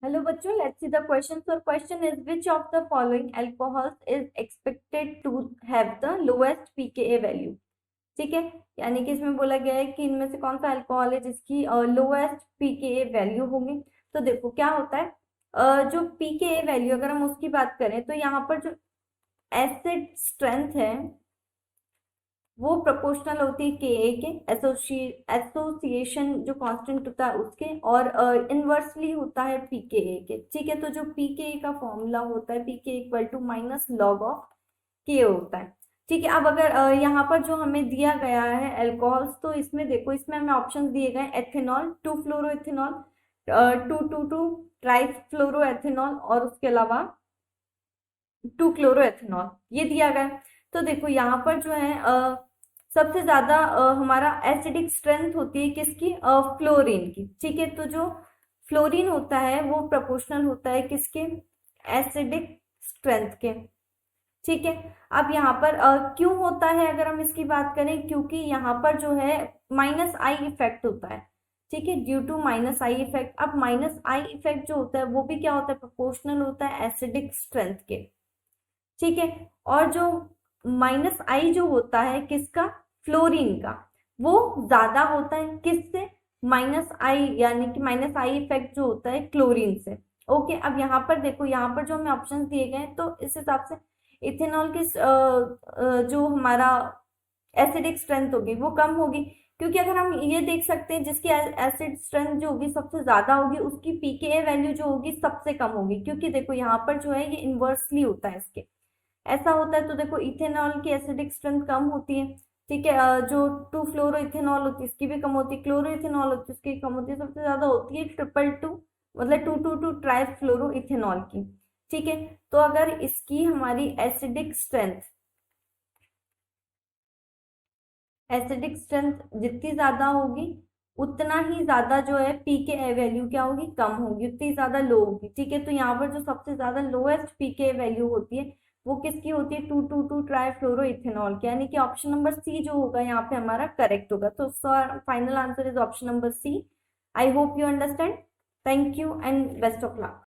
Hello बच्चों, let's see the question. So question is which of the following alcohols is expected to have the lowest pKa value? ठीक है, यानी कि इसमें बोला गया है कि इनमें से कौन सा अल्कोहल है जिसकी लोएस्ट पीकेए वैल्यू होगी। तो देखो क्या होता है, जो पीकेए वैल्यू अगर हम उसकी बात करें तो यहाँ पर जो एसिड स्ट्रेंथ है वो प्रोपोर्शनल होती है के के एसोसिएशन जो कांस्टेंट होता है उसके, और इनवर्सली होता है पीके के। ठीक है, तो जो पीके का फॉर्मूला होता है pK equal to minus log of K होता है। ठीक है, अब अगर यहाँ पर जो हमें दिया गया है अल्कोहल्स, तो इसमें देखो, इसमें हमें ऑप्शंस दिए गए ethanol, two fluoro ethanol, two two two tri fluoro ethanol, और उसके अलावा टू क्लोरो एथेनॉल, ये दिया गया है। तो देखो यहाँ पर जो है सबसे ज्यादा हमारा एसिडिक स्ट्रेंथ होती है किसकी, फ्लोरीन की। ठीक है, तो जो फ्लोरीन होता है वो प्रोपोर्शनल होता है किसके, एसिडिक स्ट्रेंथ के। ठीक है, अब यहाँ पर क्यों होता है अगर हम इसकी बात करें, क्योंकि यहाँ पर जो है माइनस आई इफेक्ट होता है। ठीक है, due to minus I effect. अब माइनस आई इफेक्ट जो होता है वो भी क्या होता है, प्रोपोर्शनल होता है एसिडिक स्ट्रेंथ के। ठीक है, और जो माइनस आई जो होता है किसका, फ्लोरीन का, वो ज्यादा होता है किससे, माइनस आई, यानी कि माइनस आई इफेक्ट जो होता है क्लोरीन से। ओके, अब यहाँ पर देखो, यहाँ पर जो हमें ऑप्शंस दिए गए हैं तो इस हिसाब से इथेनॉल की जो हमारा एसिडिक स्ट्रेंथ होगी वो कम होगी, क्योंकि अगर हम ये देख सकते हैं जिसकी एसिड स्ट्रेंथ जो होगी सबसे ज्यादा होगी उसकी पीकेए वैल्यू जो होगी सबसे कम होगी, क्योंकि देखो यहाँ पर जो है ये इनवर्सली होता है इसके, ऐसा होता है। तो देखो इथेनॉल की एसिडिक स्ट्रेंथ कम होती है। ठीक है, जो टू फ्लोरो इथेनॉल होती है इसकी भी कम होती है, क्लोरो इथेनॉल होती है उसकी कम होती है, सबसे ज्यादा होती है ट्रिपल टू, मतलब two two two tri fluoro ethanol की। ठीक है, तो अगर इसकी हमारी एसिडिक स्ट्रेंथ जितनी ज्यादा होगी उतना ही ज्यादा जो है पीके वैल्यू क्या होगी, कम होगी, उतनी ज्यादा लो होगी। ठीक है, तो यहाँ पर जो सबसे ज्यादा लोएस्ट पीके वैल्यू होती है वो किसकी होती है, two two two tri fluoro ethanol की, यानी कि ऑप्शन नंबर सी जो होगा यहाँ पे हमारा करेक्ट होगा। तो final answer is option number C. I hope you understand. Thank you and best of luck.